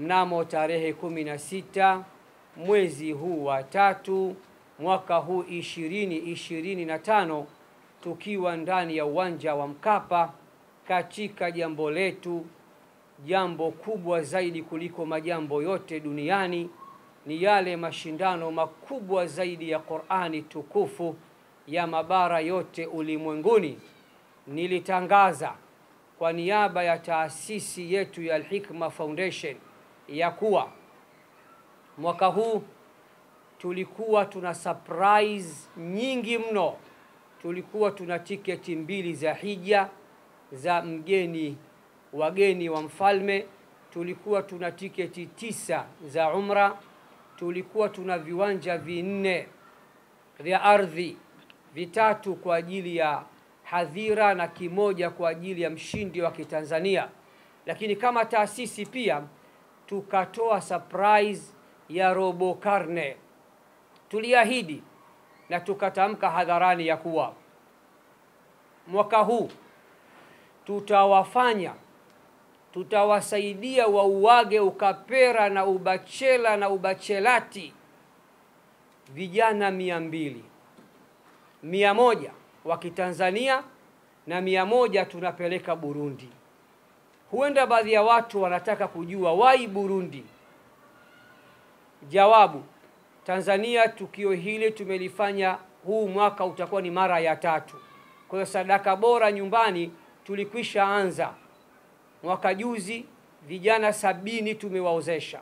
mnamo tarehe 16 mwezi huu wa 3 mwaka huu 2025, tukiwa ndani ya uwanja wa Mkapa katika jambo letu, jambo kubwa zaidi kuliko majambo yote duniani, ni yale mashindano makubwa zaidi ya Qur'ani tukufu ya mabara yote ulimwenguni. Nilitangaza kwa niaba ya taasisi yetu ya Al-Hikma Foundation ya kuwa mwaka huu tulikuwa tuna surprise nyingi mno. Tulikuwa tuna tiketi 2 za hija za wageni wa mfalme, tulikuwa tuna tiketi 9 za umra, tulikuwa tuna viwanja 4 vya ardhi, 3 kwa ajili ya hadhira na 1 kwa ajili ya mshindi wa Kitanzania. Lakini kama taasisi pia tukatoa surprise ya robo karne. Tuliahidi na tukatamka hadharani ya kuwa mwaka huu tutawasaidia wauage ukapera na ubachela na ubachelati vijana 200, 100 wa Kitanzania na 100 tunapeleka Burundi. Huenda baadhi ya watu wanataka kujua why Burundi. Jawabu, Tanzania tukio hili tumelifanya, huu mwaka utakuwa ni mara ya 3. Kwa hiyo sadaka bora nyumbani tulikwisha anza. Mwaka juzi vijana 70 tumewaozesha.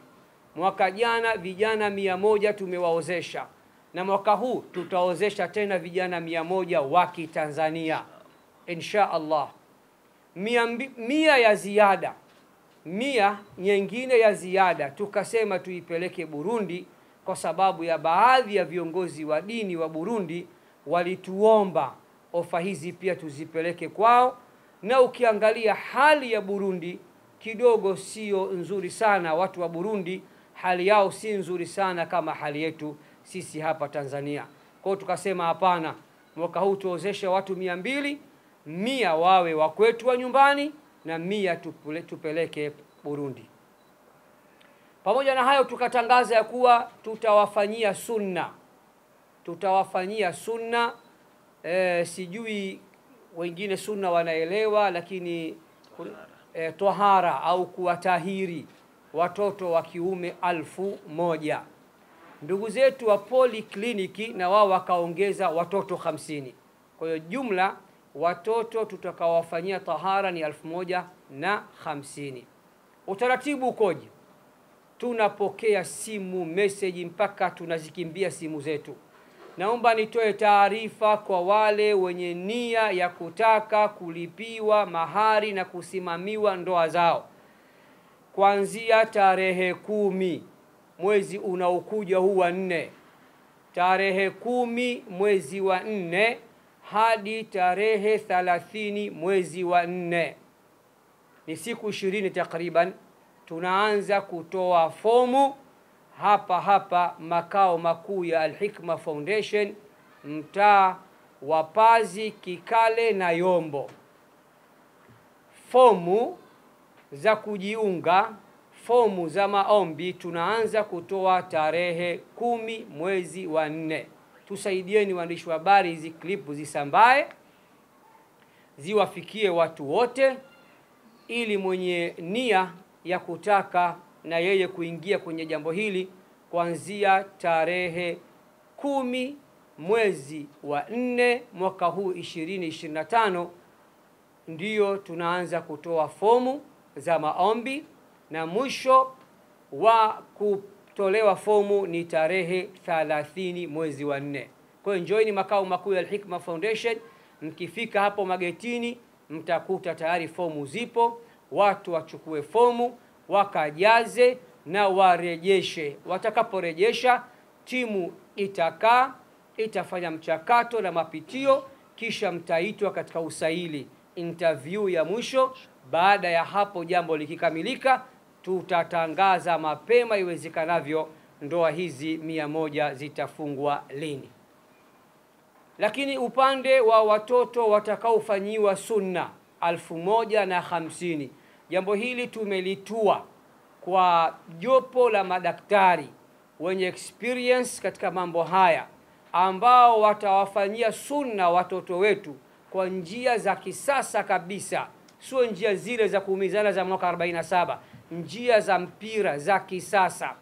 Mwaka jana vijana 100 tumewaozesha. Na mwaka huu tutaozesha tena vijana 100 wa Kitanzania insha Allah. 100 ya ziada, 100 nyingine ya ziada tukasema tuipeleke Burundi, kwa sababu ya baadhi ya viongozi wa dini wa Burundi walituomba ofa hizi pia tuzipeleke kwao. Na ukiangalia hali ya Burundi kidogo sio nzuri sana. Watu wa Burundi hali yao si nzuri sana kama hali yetu sisi hapa Tanzania. Kwa hiyo tukasema hapana, mwaka huu tuozeshe watu 200, 100 wawe wa kwetu wa nyumbani na 100 tupeleke Burundi. Pamoja na hayo tukatangaza ya kuwa tutawafanyia sunna. Sijui wengine sunna wanaelewa, lakini tohara au kuwatahiri watoto wa kiume 1000. Ndugu zetu wa polikliniki na wao wakaongeza watoto 50. Kwa hiyo jumla watoto tutakawafanyia tahara ni 1050. Utaratibu ukoje? Tunapokea simu, message mpaka tunazikimbia simu zetu. Naomba nitoe taarifa kwa wale wenye nia ya kutaka kulipiwa mahari na kusimamiwa ndoa zao. Kuanzia tarehe 10 mwezi unaokuja huu wa 4, tarehe 10 mwezi wa 4 hadi tarehe 30 mwezi wa 4, ni siku 20 takriban, tunaanza kutoa fomu hapa makao makuu ya Al-Hikma Foundation, mtaa wa Pazi, Kikale na Yombo. Fomu za kujiunga, fomu za maombi tunaanza kutoa tarehe 10 mwezi wa 4. Tusaidieni waandishi wa habari, hizi klipu zisambae, ziwafikie watu wote, ili mwenye nia ya kutaka na yeye kuingia kwenye jambo hili kuanzia tarehe 10 mwezi wa 4 mwaka huu 2025 ndiyo tunaanza kutoa fomu za maombi, na mwisho wa kutolewa fomu ni tarehe 30 mwezi wa 4. Kwa hiyo njoini makao makuu ya Al-Hikma Foundation. Mkifika hapo magetini mtakuta tayari fomu zipo. Watu wachukue fomu, wakajaze na warejeshe. Watakaporejesha, timu itafanya mchakato na mapitio, kisha mtaitwa katika usaili, interview ya mwisho. Baada ya hapo jambo likikamilika, tutatangaza mapema iwezekanavyo ndoa hizi 100 zitafungwa lini. Lakini upande wa watoto watakaofanyiwa sunna 1050, jambo hili tumelitua kwa jopo la madaktari wenye experience katika mambo haya, ambao watawafanyia sunna watoto wetu kwa njia za kisasa kabisa, sio njia zile za kuumizana za mwaka 47, njia za mpira za kisasa.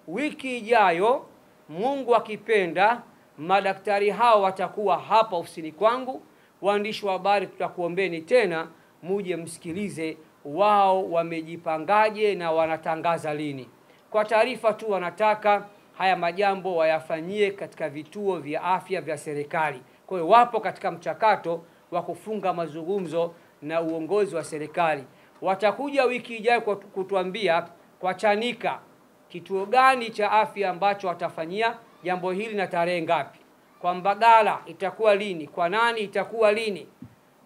Wiki ijayo Mungu akipenda, madaktari hao watakuwa hapa ofisini kwangu. Waandishi wa habari, tutakuombeni tena muje msikilize wao wamejipangaje na wanatangaza lini. Kwa taarifa tu, wanataka haya majambo wayafanyie katika vituo vya afya vya serikali. Kwa hiyo wapo katika mchakato wa kufunga mazungumzo na uongozi wa serikali. Watakuja wiki ijayo kutuambia kwa Chanika kituo gani cha afya ambacho watafanyia jambo hili na tarehe ngapi. Kwa Mbagala itakuwa lini, kwa nani itakuwa lini.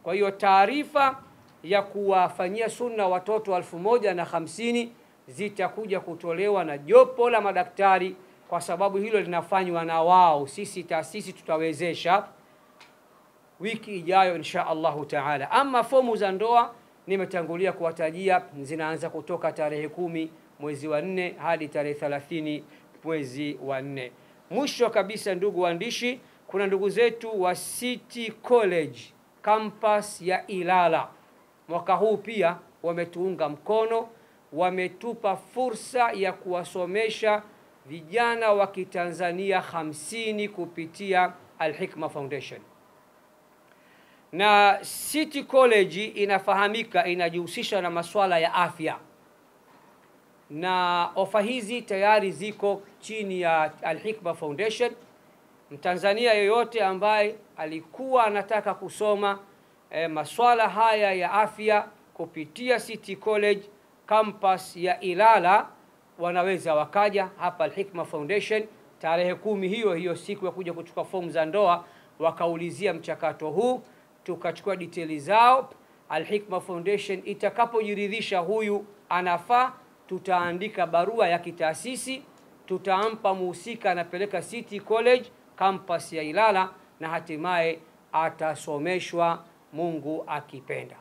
Kwa hiyo taarifa ya kuwafanyia sunna watoto 1050 zitakuja kutolewa na jopo la madaktari, kwa sababu hilo linafanywa na wao. Sisi taasisi tutawezesha wiki ijayo insha Allahu taala. Ama fomu za ndoa nimetangulia kuwatajia, zinaanza kutoka tarehe 10 mwezi wa 4 hadi tarehe 30 mwezi wa 4. Mwisho kabisa, ndugu waandishi, kuna ndugu zetu wa City College campus ya Ilala, mwaka huu pia wametuunga mkono, wametupa fursa ya kuwasomesha vijana wa Kitanzania 50 kupitia Al-Hikma Foundation. Na City College inafahamika inajihusisha na masuala ya afya, na ofa hizi tayari ziko chini ya Al-Hikma Foundation. Mtanzania yoyote ambaye alikuwa anataka kusoma masuala haya ya afya kupitia City College campus ya Ilala, wanaweza wakaja hapa Al-Hikma Foundation tarehe 10 hiyo siku ya kuja kuchukua fomu za ndoa, wakaulizia mchakato huu, tukachukua details zao. Al-Hikma Foundation itakapojiridhisha huyu anafaa, tutaandika barua ya kitaasisi, tutampa muhusika anapeleka City College campus ya Ilala, na hatimaye atasomeshwa Mungu akipenda.